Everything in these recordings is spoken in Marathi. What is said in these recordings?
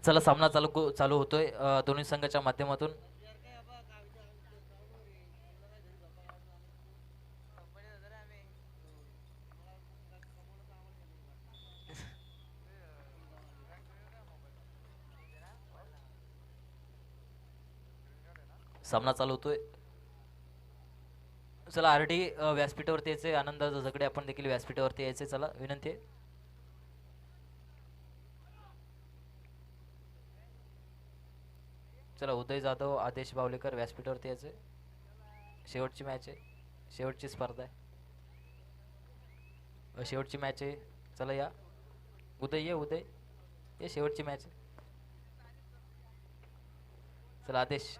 चला सामना चालू होतोय दोन्ही संघाच्या माध्यमातून. सामना चालू होतोय. चला आरडी व्यासपीठावरती यायचे. आनंद झगडे आपण देखील व्यासपीठावरती यायचे. चला विनंती आहे. चला उदय जाधव, आदेश बावलेकर व्यासपीठावरती यायचे. शेवटची मॅच आहे, शेवटची स्पर्धा आहे, शेवटची मॅच आहे. चला या उदय, ये उदय, ये शेवटची मॅच आहे. चला आदेश.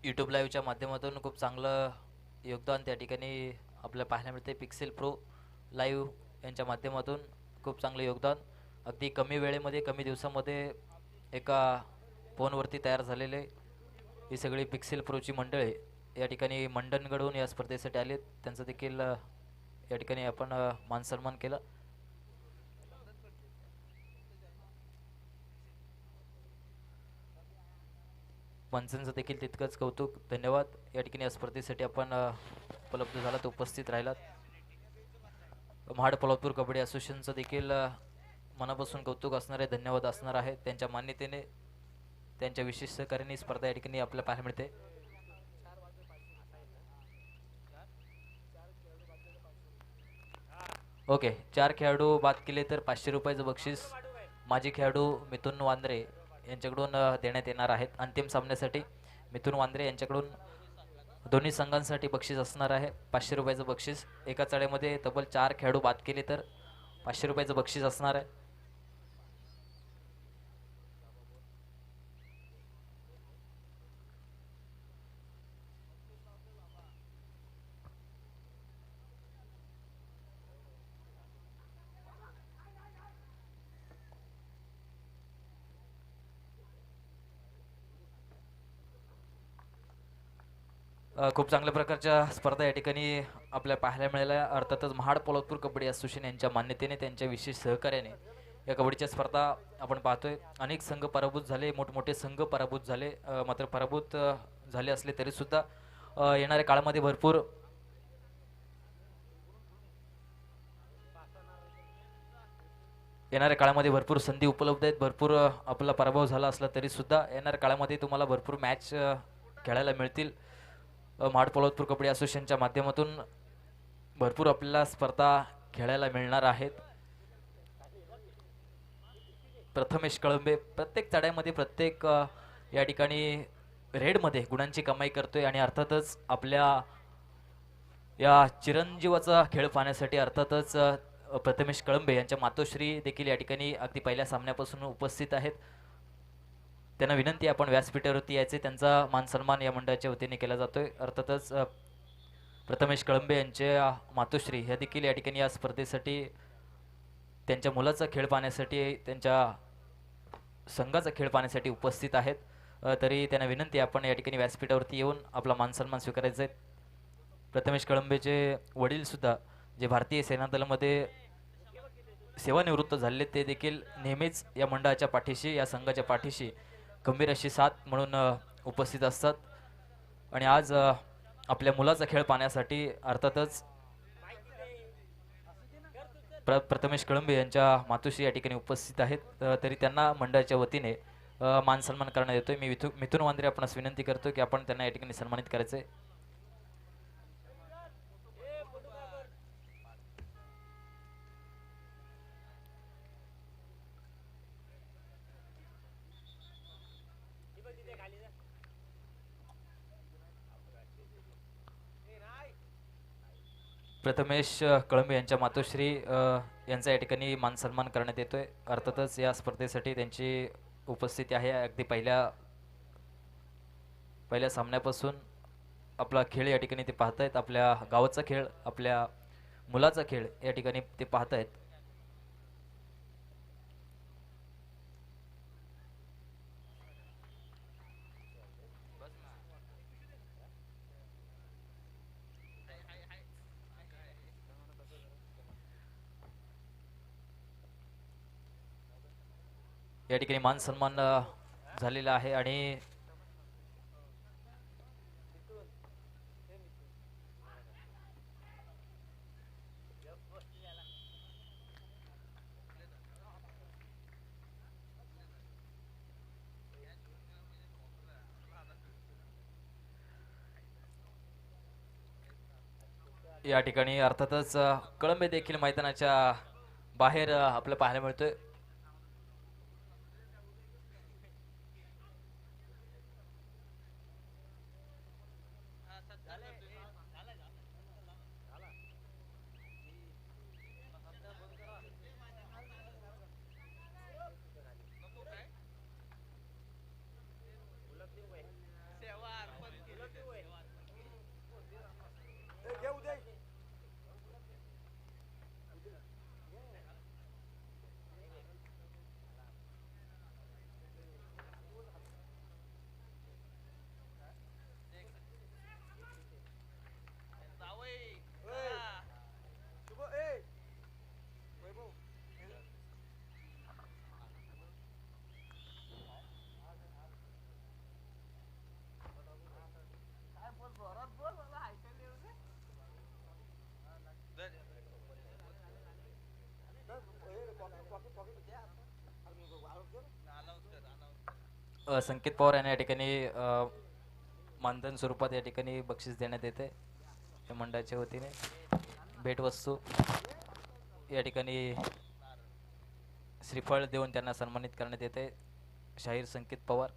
यूट्यूब लाईव्हच्या माध्यमातून खूप चांगलं योगदान त्या ठिकाणी आपल्याला पाहायला मिळते. पिक्सेल प्रो लाईव्ह यांच्या माध्यमातून खूप चांगलं योगदान. अगदी कमी वेळेमध्ये कमी दिवसामध्ये एका फोनवरती तयार झालेले ही सगळी पिक्सेल प्रोची मंडळी या ठिकाणी मंडणगडहून या स्पर्धेसाठी आलेत. त्यांचं देखील या ठिकाणी आपण मान सन्मान केला. पंचांचं देखील तितकंच कौतुक, धन्यवाद. या ठिकाणी या स्पर्धेसाठी आपण उपलब्ध झालात, उपस्थित राहिलात. महाड पोलादपूर कबड्डी असोसिएशनचं देखील मनापासून कौतुक असणार आहे, धन्यवाद असणार आहे. त्यांच्या मान्यतेने त्यांच्या विशेष सहकार्याने स्पर्धा या ठिकाणी आपल्याला पाहायला मिळते. ओके, 4 खेळाडू बाद केले तर 500 रुपयाचं बक्षीस माजी खेळाडू मिथुन वांद्रे यांच्याकडून देण्यात येणार आहेत. अंतिम सामन्यासाठी मिथुन वांद्रे यांच्याकडून दोन्ही संघांसाठी बक्षीस असणार आहे, 500 रुपयाचं बक्षीस. एका चढ्यामध्ये तब्बल 4 खेळाडू बाद केले तर 500 रुपयाचं बक्षीस असणार आहे. खूप चांगल्या प्रकारच्या स्पर्धा या ठिकाणी आपल्याला पाहायला मिळाल्या. अर्थातच महाड पोलादपूर कबड्डी असोसिएशन यांच्या मान्यतेने त्यांच्या विशेष सहकार्याने या कबड्डीच्या स्पर्धा आपण पाहतोय. अनेक संघ पराभूत झाले, मोठमोठे संघ पराभूत झाले. मात्र पराभूत झाले असले तरीसुद्धा येणाऱ्या काळामध्ये भरपूर संधी उपलब्ध आहेत. भरपूर आपला पराभव झाला असला तरीसुद्धा येणाऱ्या काळामध्ये तुम्हाला भरपूर मॅच खेळायला मिळतील. महाड पोलादपूर कबड्डी असोसिएशनच्या माध्यमातून भरपूर आपल्याला स्पर्धा खेळायला मिळणार आहेत. प्रथमेश कळंबे प्रत्येक चढ्यामध्ये प्रत्येक या ठिकाणी रेडमध्ये गुणांची कमाई करतोय आणि अर्थातच आपल्या या चिरंजीवाचा खेळ पाहण्यासाठी अर्थातच प्रथमेश कळंबे यांच्या मातोश्री देखील या ठिकाणी अगदी पहिल्या सामन्यापासून उपस्थित आहेत. त्यांना विनंती आपण व्यासपीठावरती यायचे. त्यांचा मान सन्मान या मंडळाच्या वतीने केला जातोय. अर्थातच प्रथमेश कळंबे यांच्या मातोश्री ह्या देखील या ठिकाणी या स्पर्धेसाठी त्यांच्या मुलाचा खेळ पाहण्यासाठी, त्यांच्या संघाचा खेळ पाहण्यासाठी उपस्थित आहेत. तरी त्यांना विनंती आपण या ठिकाणी व्यासपीठावरती येऊन आपला मान सन्मान स्वीकारायचा आहे. प्रथमेश कळंबेचे वडील सुद्धा जे भारतीय सेना दलामध्ये सेवानिवृत्त झाले, ते देखील नेहमीच या मंडळाच्या पाठीशी, या संघाच्या पाठीशी गंभीर अशी साथ म्हणून उपस्थित असतात. आणि आज आपल्या मुलाचा खेळ पाहण्यासाठी अर्थातच प्रथमेश कळंबे यांच्या मातोश्री या ठिकाणी उपस्थित आहेत. तरी त्यांना मंडळाच्या वतीने मान सन्मान करण्यात येतोय. मी मिथुन वांद्रे आपणास विनंती करतो की आपण त्यांना या ठिकाणी सन्मानित करायचे. प्रथमेश कळंबे यांच्या मातोश्री यांचा या ठिकाणी मान सन्मान करण्यात येतोय. अर्थातच या स्पर्धेसाठी त्यांची उपस्थिती आहे. अगदी पहिल्या सामन्यापासून आपला खेळ या ठिकाणी ते पाहतायत. आपल्या गावाचा खेळ, आपल्या मुलाचा खेळ या ठिकाणी ते पाहतायत. या ठिकाणी मान सन्मान झालेला आहे आणि या ठिकाणी अर्थातच कळंबे देखील मैदानाच्या बाहेर आपल्याला पाहायला मिळतोय. संकेत पवार यांना या ठिकाणी मानधन स्वरूपात या ठिकाणी बक्षीस देण्यात येते या मंडळाच्या वतीने. भेटवस्तू या ठिकाणी श्रीफळ देऊन त्यांना सन्मानित करण्यात येते. शाहीर संकेत पवार.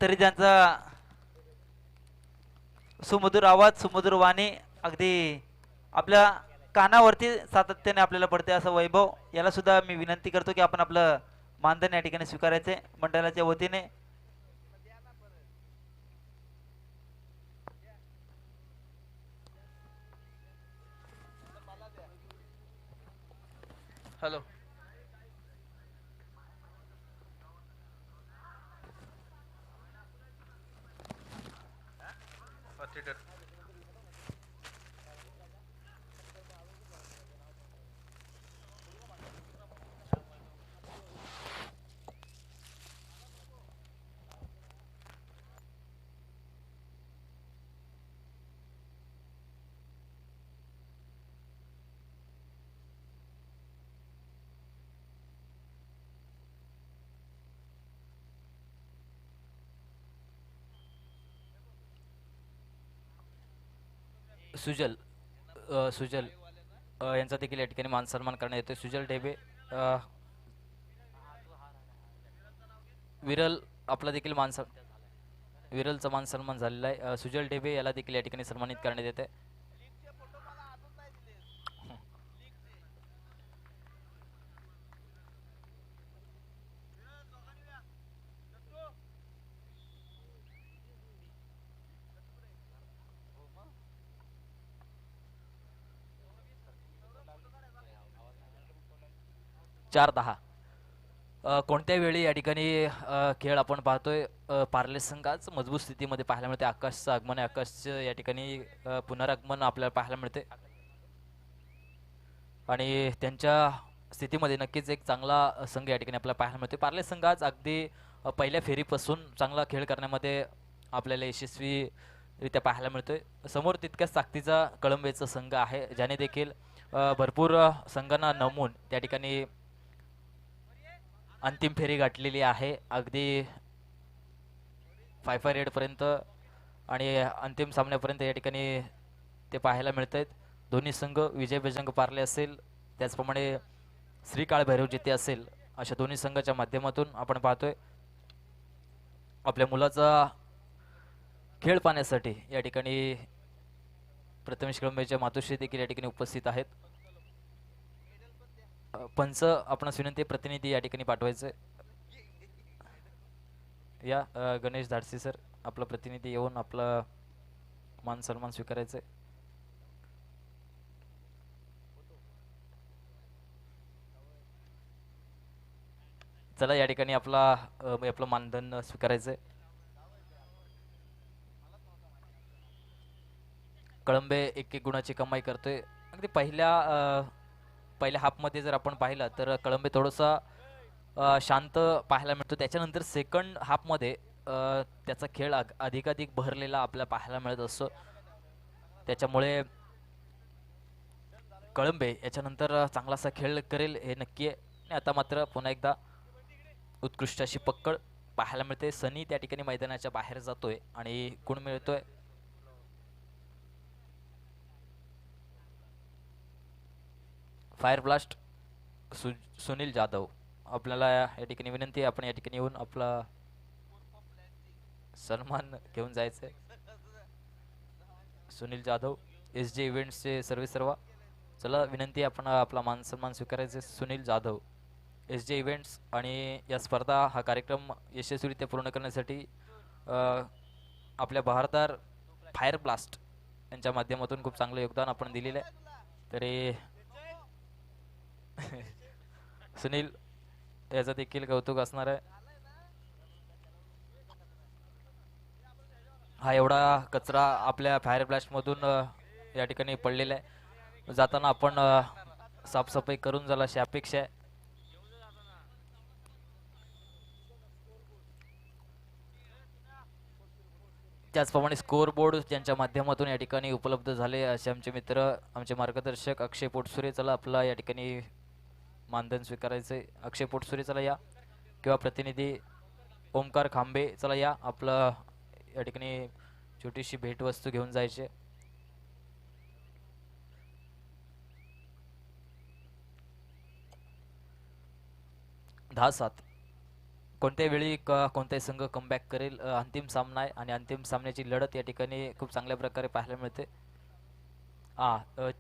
तरी त्यांचा सुमधुर आवाज, सुमधुर वाणी अगदी आपल्या कानावरती सातत्याने आपल्याला पडते. असं वैभव याला सुद्धा मी विनंती करतो की आपण आपलं मानधन या ठिकाणी स्वीकारायचे मंडळाच्या वतीने. हॅलो थिएटर सुजल सुजल यांचा देखील या ठिकाणी मान सन्मान करण्यात येतोय. सुजल ढेबे विरल आपला देखील विरलचा मान सन्मान झालेला आहे. सुजल ढेबे याला देखील या ठिकाणी सन्मानित करण्यात येते. चार दहा कोणत्या वेळी या ठिकाणी खेळ आपण पाहतोय. पार्ले संघाच मजबूत स्थितीमध्ये पाहायला मिळते. आकाशचं आगमन आहे. आकाशचं या ठिकाणी पुनरागमन आपल्याला पाहायला मिळते आणि त्यांच्या स्थितीमध्ये नक्कीच एक चांगला संघ या ठिकाणी आपल्याला पाहायला मिळते. पार्ले संघ आज अगदी पहिल्या फेरीपासून चांगला खेळ करण्यामध्ये आपल्याला यशस्वीरित्या पाहायला मिळतोय. समोर तितक्याच ताकदीचा कळंबेचा संघ आहे ज्याने देखील भरपूर संघांना नमून त्या ठिकाणी अंतिम फेरी गाठलेली आहे. अगदी फाय रेडपर्यंत आणि अंतिम सामन्यापर्यंत या ठिकाणी ते पाहायला मिळत आहेत. दोन्ही संघ विजय बजरंग पार्ले असेल त्याचप्रमाणे श्रीकाळ भैरव जिते असेल अशा दोन्ही संघाच्या माध्यमातून आपण पाहतोय आपल्या मुलाचा खेळ पाहण्यासाठी या ठिकाणी प्रथमेश कळंबेच्या मातोश्री देखील या ठिकाणी उपस्थित आहेत. पंच आपणास विनंती आहे, प्रतिनिधी या ठिकाणी पाठवायचे. या गणेश धाडसे सर, आपला प्रतिनिधी येऊन आपला मान सन्मान स्वीकारायचे. चला या ठिकाणी आपलं मानधन स्वीकारायचंय. कळंबे एक एक गुणाची कमाई करतोय. अगदी पहिल्या हाफमध्ये जर आपण पाहिलं तर कळंबे थोडंसं शांत पाहायला मिळतो. त्याच्यानंतर सेकंड हाफमध्ये त्याचा खेळ अधिकाधिक बहरलेला आपल्याला पाहायला मिळत असतो. त्याच्यामुळे कळंबे याच्यानंतर चांगलासा खेळ करेल हे नक्की आहे. आणि आता मात्र पुन्हा एकदा उत्कृष्ट अशी पकड पाहायला मिळते. सनी त्या ठिकाणी मैदानाच्या बाहेर जातोय आणि गुण मिळतोय. फायर ब्लास्ट सुनील जाधव, आपल्याला या ठिकाणी विनंती आहे, आपण या ठिकाणी येऊन आपला सन्मान घेऊन जायचंय. सुनील जाधव एस जे इव्हेंट्सचे सर्वेसर्वा, चला विनंती आहे, आपण आपला मान सन्मान स्वीकारायचे. Sunil Jadhav S J events. आणि या स्पर्धा हा कार्यक्रम यशस्वीरित्या पूर्ण करण्यासाठी आपल्या बहारदार फायर ब्लास्ट यांच्या माध्यमातून खूप चांगलं योगदान आपण दिलेलं आहे. तरी सुनील याचं देखील कौतुक असणार आहे. हा एवढा कचरा आपल्या फायर ब्लास्टमधून या ठिकाणी पडलेला आहे. जाताना आपण साफसफाई करून झाला अशी अपेक्षा आहे. त्याचप्रमाणे स्कोअर बोर्ड ज्यांच्या माध्यमातून या ठिकाणी उपलब्ध झाले असे आमचे मित्र, आमचे मार्गदर्शक अक्षय पोटसुरे, चला आपला या ठिकाणी मानधन स्वीकारायचे. अक्षय पोटसुरे चला या, किंवा प्रतिनिधी ओमकार खांबे चला या, आपलं या ठिकाणी छोटीशी भेटवस्तू घेऊन जायचे. दहा सात कोणत्याही वेळी कोणताही संघ कमबॅक करेल. अंतिम सामना आहे आणि अंतिम सामन्याची लढत या ठिकाणी खूप चांगल्या प्रकारे पाहायला मिळते.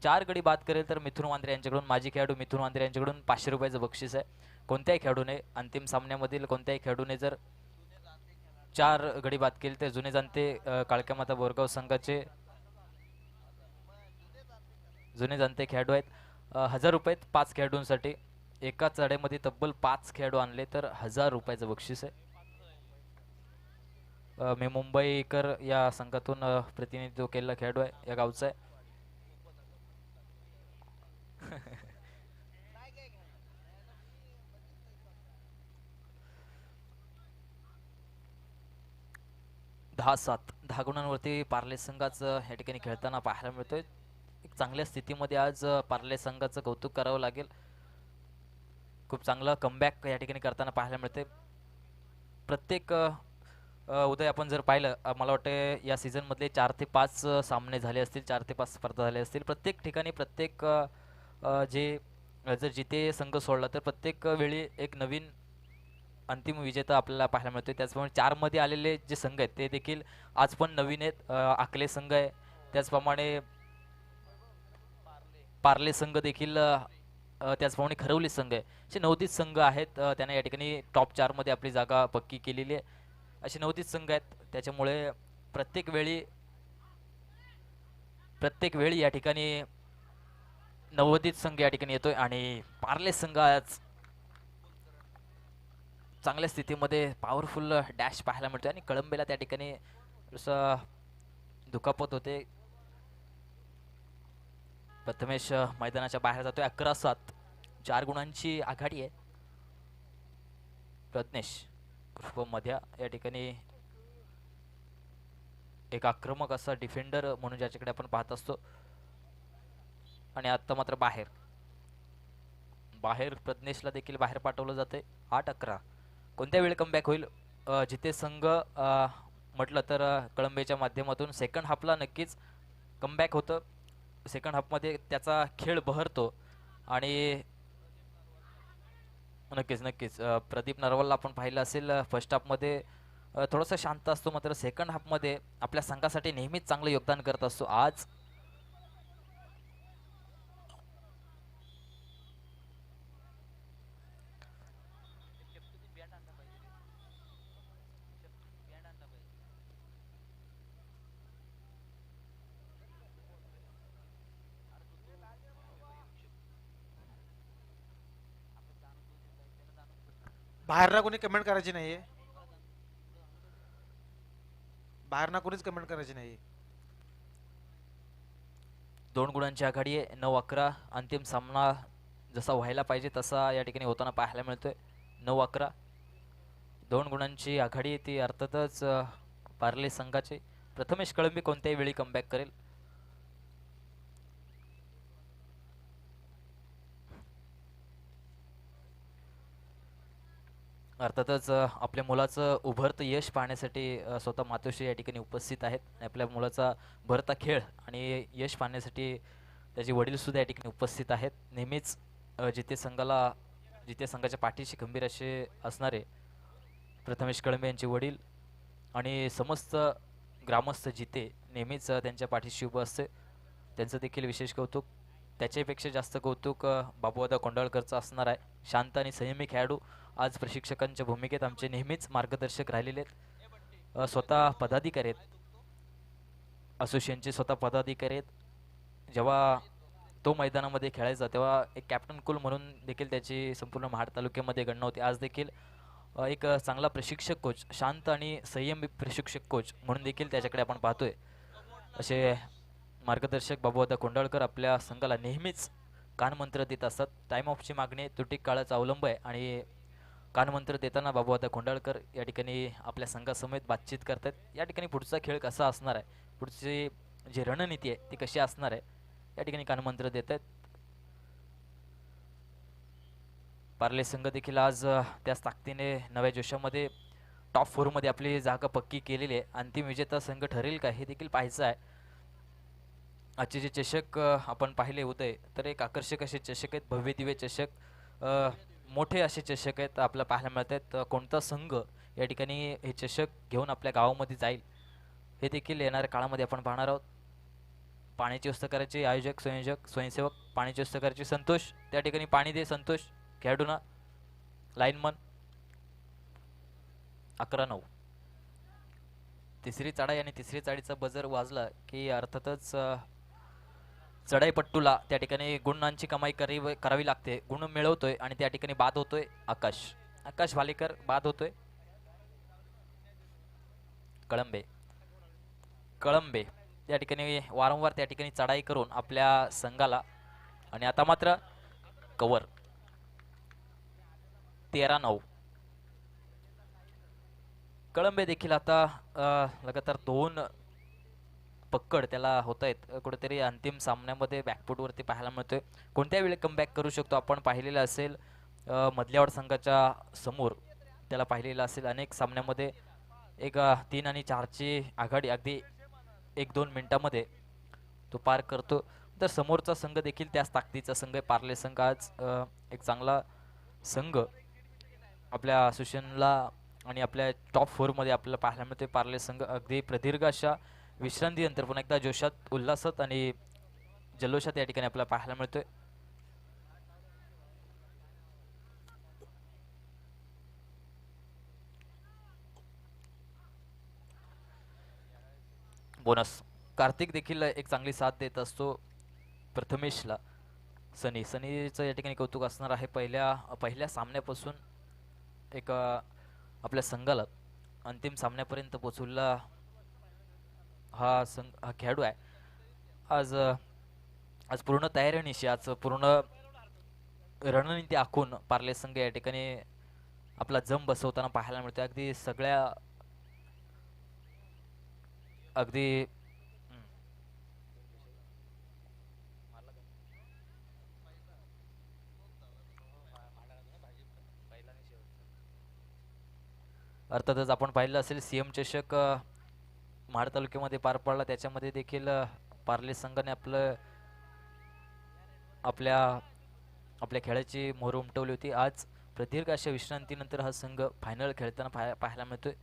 4 गडी बाद करेल तर मिथुन वांद्रे यांच्याकडून, माजी खेळाडू मिथुन वांद्रे यांच्याकडून 500 रुपयाचं बक्षीस आहे. कोणत्याही खेळाडूने अंतिम सामन्यामधील कोणत्याही खेळाडूने जर 4 गडी बाद केले तर जुने जाणते काळक्या माता बोरगाव संघाचे जुने जाणते खेळाडू आहेत. 1000 रुपये 5 खेळाडूंसाठी. एका चढ्यामध्ये तब्बल 5 खेळाडू आणले तर 1000 रुपयाचं बक्षीस आहे. मी मुंबईकर या संघातून प्रतिनिधित्व केलेला खेळाडू आहे, या गावचा आहे. दहा 10 गुणांवरती पार्ले संघाचं या ठिकाणी खेळताना पाहायला मिळतोय. एक चांगल्या स्थितीमध्ये आज पार्ले संघाचं कौतुक करावं लागेल. खूप चांगलं कमबॅक या ठिकाणी करताना पाहायला मिळते. प्रत्येक उदय आपण जर पाहिलं, मला वाटतं या सीझनमधले 4 ते 5 सामने झाले असतील, 4 ते 5 स्पर्धा झाल्या असतील. प्रत्येक ठिकाणी प्रत्येक जर जिथे संघ सोडला तर प्रत्येक वेळी एक नवीन अंतिम विजेता आपल्याला पाहायला मिळतोय. त्याचप्रमाणे 4 मध्ये आलेले जे संघ आहेत ते देखील आज पण नवीन आहेत. आकले संघ आहे, त्याचप्रमाणे पार्ले संघ देखील, त्याचप्रमाणे खरवली संघ आहे. असे 29 संघ आहेत. त्याने या ठिकाणी टॉप 4 मध्ये आपली जागा पक्की केलेली आहे. असे 29 संघ आहेत. त्याच्यामुळे प्रत्येक वेळी या ठिकाणी 90 संघ या ठिकाणी येतोय आणि पार्ले संघ आज चांगल्या स्थितीमध्ये पॉवरफुल डॅश पाहायला मिळतोय. आणि कळंबेला त्या ठिकाणी जसं दुखापत होते. प्रथमेश मैदानाच्या बाहेर जातोय. 11-7 4 गुणांची आघाडी आहे. प्रज्ञेश उर्फ मध्या या ठिकाणी एक आक्रमक असा डिफेंडर म्हणून ज्याच्याकडे आपण पाहत असतो. आणि आता मात्र बाहेर प्रज्ञेशला देखील बाहेर पाठवलं जाते. 8-11 कोणत्या वेळी कमबॅक होईल. जिथे संघ म्हटलं तर कळंबेच्या माध्यमातून सेकंड हाफला नक्कीच कमबॅक होतं. सेकंड हाफमध्ये त्याचा खेळ बहरतो आणि नक्कीच प्रदीप नरवालला आपण पाहिलं असेल, फर्स्ट हाफमध्ये थोडासा शांत असतो, मात्र सेकंड हाफमध्ये आपल्या संघासाठी नेहमीच चांगलं योगदान करत असतो. आज बाहेरना कोणी कमेंट करायची नाहीये. बाहेरना कोणीच कमेंट करायची नाही. 2 गुणांची आघाडी आहे. 9-11 अंतिम सामना जसा व्हायला पाहिजे तसा या ठिकाणी होताना पाहायला मिळतोय. 9-11 2 गुणांची आघाडी ती अर्थातच पार्ले संघाची. प्रथमेश कळंबी कोणत्याही वेळी कमबॅक करेल. अर्थातच आपल्या मुलाचं उभरतं यश पाहण्यासाठी स्वतः मातोश्री या ठिकाणी उपस्थित आहेत. आणि आपल्या मुलाचा भरता खेळ आणि यश पाहण्यासाठी त्याचे वडील सुद्धा या ठिकाणी उपस्थित आहेत. नेहमीच जिथे संघाच्या पाठीशी खंबीर असे असणारे प्रथमेश कळंबे यांचे वडील आणि समस्त ग्रामस्थ जिथे नेहमीच त्यांच्या पाठीशी उभं असते. त्यांचं देखील विशेष कौतुक. त्याच्यापेक्षा जास्त कौतुक बाबूदादा कोंडाळकरचं असणार आहे. शांत आणि संयमी खेळाडू आज प्रशिक्षकांच्या भूमिकेत आमचे नेहमीच मार्गदर्शक राहिलेले आहेत. स्वतः पदाधिकारी आहेत, असोसिएशनचे स्वतः पदाधिकारी आहेत. जेव्हा तो मैदानामध्ये खेळायचा तेव्हा एक कॅप्टन कुल म्हणून देखील त्याची संपूर्ण महाड तालुक्यामध्ये गणना होती. आज देखील एक चांगला प्रशिक्षक कोच, शांत आणि संयमी प्रशिक्षक कोच म्हणून देखील त्याच्याकडे आपण पाहतोय. असे मार्गदर्शक बाबूदादा कोंडाळकर आपल्या संघाला नेहमीच कानमंत्र देत असतात. टाइम ऑफची मागणी तुटीक काळाचा अवलंब आहे आणि कानमंत्र देताना बाबूदादा कोंडाळकर या ठिकाणी आपल्या संघासमेत बातचीत करतात. या ठिकाणी पुढचा खेळ कसा असणार आहे, पुढची जी रणनीती आहे ती कशी असणार आहे या ठिकाणी कानमंत्र देत आहेत. पार्ले संघ देखील आज त्याच ताकदीने नव्या जोशामध्ये टॉप 4 मध्ये आपली जागा पक्की केलेली आहे. अंतिम विजेता संघ ठरेल का हे देखील पाहायचं आहे. आजचे जे चषक आपण पाहिले होते तर एक आकर्षक असे चषक आहेत, भव्य दिव्य चषक, मोठे असे चषक आहेत आपल्याला पाहायला मिळत आहेत. कोणता संघ या ठिकाणी हे चषक घेऊन आपल्या गावामध्ये जाईल हे देखील येणाऱ्या काळामध्ये आपण पाहणार आहोत. पाण्याची व्यवस्था करायची आयोजक संयोजक स्वयंसेवक, पाण्याची व्यवस्था करायची संतोष, त्या ठिकाणी पाणी दे संतोष. खेळाडूंना लाईनमन 11-9 तिसरी चढाई आणि तिसरी चाळीचा बजर वाजला की अर्थातच चढाईपट्टूला त्या ठिकाणी गुणांची कमाई करावी लागते. गुण मिळवतोय आणि त्या ठिकाणी बाद होतोय आकाश भालेकर, बाद होतोय कळंबे त्या ठिकाणी वारंवार त्या ठिकाणी चढाई करून आपल्या संघाला. आणि आता मात्र कवर 13-9 कळंबे देखील आता लगातार 2 पक्कड त्याला होत आहेत. कुठेतरी अंतिम सामन्यामध्ये बॅकफूटवरती पाहायला मिळतोय. कोणत्या वेळी कमबॅक करू शकतो आपण पाहिलेलं असेल. मधल्यावाड संघाच्या समोर त्याला पाहिलेलं असेल. अनेक सामन्यामध्ये एक 3 आणि 4ची आघाडी अगदी 1-2 मिनिटामध्ये तो पार करतो. तर समोरचा संघ देखील त्याच ताकदीचा संघ आहे. पार्ले संघ आज एक चांगला संघ आपल्या असोसिएशनला आणि आपल्या टॉप 4 मध्ये आपल्याला पाहायला मिळते. पार्ले संघ अगदी प्रदीर्घ अशा विश्रांतीनंतर पुन्हा एकदा जोशात उल्हासात आणि जल्लोषात या ठिकाणी आपल्याला पाहायला मिळतोय. बोनस कार्तिक देखील एक चांगली साथ देत असतो प्रथमेशला. सनीचं या ठिकाणी कौतुक असणार आहे. पहिल्या सामन्यापासून एक आपल्या संघाला अंतिम सामन्यापर्यंत पोहोचवला हा खेळाडू आहे. आज पूर्ण तयारीनिशी आज पूर्ण रणनीती आखून पार्ले संघ या ठिकाणी आपला जम बसवताना पाहायला मिळते. अगदी अर्थातच आपण पाहिलं असेल सीएम चषक महाड तालुक्यामध्ये पार पडला. त्याच्यामध्ये देखील पार्ले संघाने आपल्या खेळाची मोहर उमटवली होती. आज प्रदीर्घ अशा विश्रांतीनंतर हा संघ फायनल खेळताना पाहायला मिळतोय.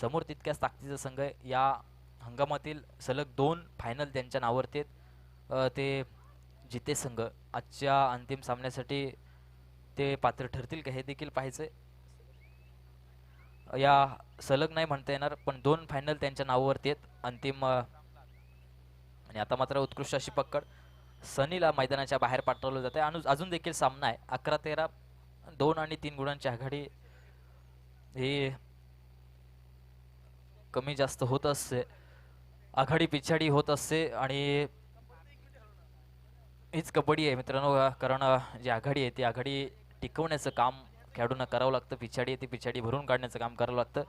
समोर तितक्याच ताकदीचा संघ आहे. या हंगामातील सलग 2 फायनल त्यांच्या नावावरती आहेत. ते जिते संघ आजच्या अंतिम सामन्यासाठी ते पात्र ठरतील का हे देखील पाहायचंय. या सलग नाही म्हणता येणार पण 2 फायनल त्यांच्या नावावरती आहेत अंतिम. आणि आता मात्र उत्कृष्ट अशी पकड सनीला मैदानाच्या बाहेर पाठवलं जाते. अजून देखील सामना आहे. 11-13 2 आणि 3 गुणांची आघाडी हे कमी जास्त होत असते, आघाडी पिछाडी होत असते आणि हीच कबड्डी आहे मित्रांनो. कारण जी आघाडी आहे ती आघाडी टिकवण्याचं काम खेळाडूंना करावं लागतं, पिछाडी आहे ती पिछाडी भरून काढण्याचं काम करावं लागतं.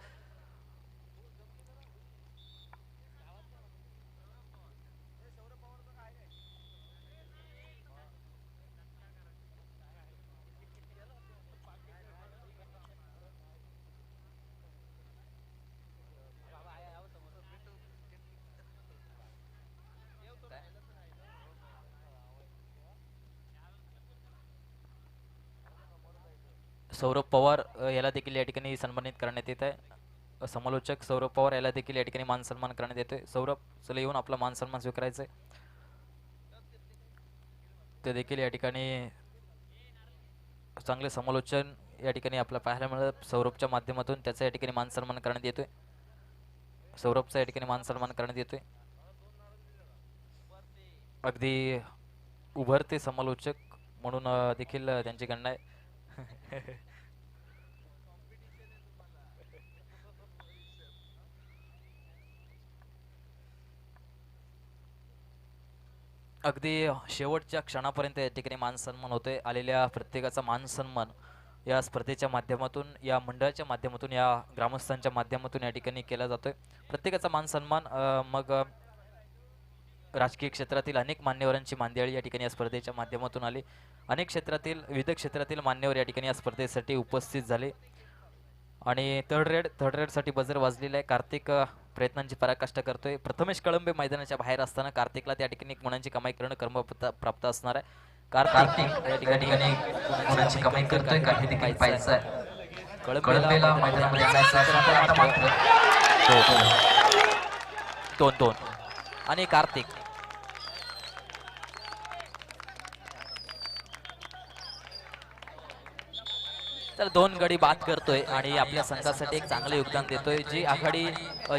सौरभ पवार याला देखील या ठिकाणी सन्मानित करण्यात येत आहे. समालोचक सौरभ पवार याला देखील या ठिकाणी मान सन्मान करण्यात येतोय. सौरभ चला येऊन आपला मान सन्मान स्वीकारायचा आहे. ते देखील या ठिकाणी चांगले समालोचन या ठिकाणी आपल्याला पाहायला मिळत. सौरभच्या माध्यमातून त्याचा या ठिकाणी मान सन्मान करण्यात येतोय. सौरभचा या ठिकाणी मान सन्मान करण्यात येतोय. अगदी उभरते समालोचक म्हणून देखील त्यांची गणना आहे. अगदी शेवटच्या क्षणापर्यंत या ठिकाणी मान सन्मान होतोय. आलेल्या प्रत्येकाचा मान सन्मान या स्पर्धेच्या माध्यमातून, या मंडळाच्या माध्यमातून, या ग्रामस्थांच्या माध्यमातून या ठिकाणी केला जातोय. प्रत्येकाचा मान सन्मान मग राजकीय क्षेत्रातील अनेक मान्यवरांची मांदियाळी या ठिकाणी या स्पर्धेच्या माध्यमातून आली. अनेक क्षेत्रातील, विविध क्षेत्रातील मान्यवर या ठिकाणी या स्पर्धेसाठी उपस्थित झाले आणि थर्ड रेडसाठी बजर वाजलेला आहे. कार्तिक प्रयत्नांची पराकाष्ठा करतोय. प्रथमेश कळंबे मैदानाच्या बाहेर असताना कार्तिकला त्या ठिकाणी गुणांची कमाई करणं कर्म प्राप्त असणार आहे. कार्तिक या ठिकाणी गुणांची कमाई करतोय. काही पाहायचं कळंबेला मैदानामध्ये दोन आणि कार्तिक तर 2 गडी बाद करतोय आणि आपल्या संघासाठी एक चांगलं योगदान देतोय. जी आघाडी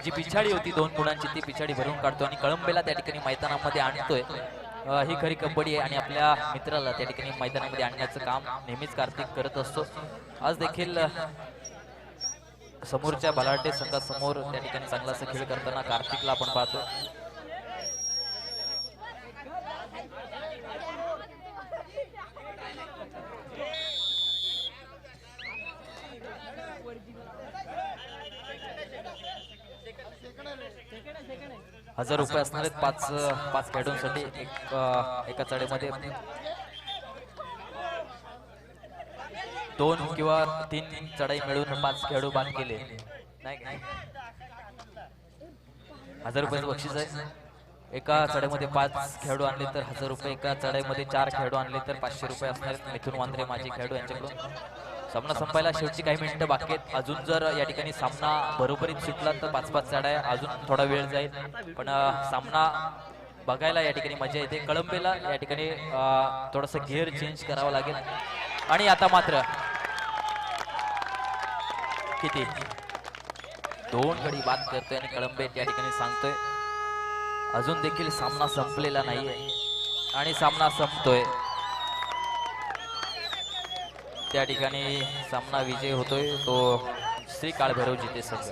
जी पिछाडी होती 2 गुणांची ती पिछाडी भरून काढतो आणि कळंबेला त्या ठिकाणी मैदानामध्ये आणतोय. ही खरी कबड्डी आहे आणि आपल्या मित्राला त्या ठिकाणी मैदानामध्ये आणण्याचं काम नेहमीच कार्तिक करत असतो. आज देखील समोरच्या बलाढ्य संघासमोर त्या ठिकाणी चांगलासा खेळ करताना कार्तिकला आपण पाहतो. ₹1000 असणार आहेत पाच खेळाडूंसाठी. एका चढाईमध्ये 2 किंवा 3 चढाई मिळून 5 खेळाडू बाद केले नाही. ₹1000 बक्षीस आहे. एका चढाईमध्ये 5 खेळाडू आणले तर ₹1000. एका चढाईमध्ये 4 खेळाडू आणले तर ₹500 असणार आहेत. मिथुन वांद्रे माजी खेळाडू यांच्याकडून. सामना संपायला शेवटची काही मिनिटं बाकी आहेत. अजून जर या ठिकाणी सामना बरोबरीत सुटला तर 5-5 चढाया अजून थोडा वेळ जाईल, पण सामना बघायला या ठिकाणी मजा येते. कळंबेला या ठिकाणी थोडंसं गिअर चेंज करावं लागेल. आणि आता मात्र किती 2 गडी बाद करतोय आणि कळंबे या ठिकाणी सांगतोय अजून देखील सामना संपलेला नाहीये आणि सामना संपतोय. त्या ठिकाणी सामना विजय होतोय तो श्री काळभैरव जिते संघ.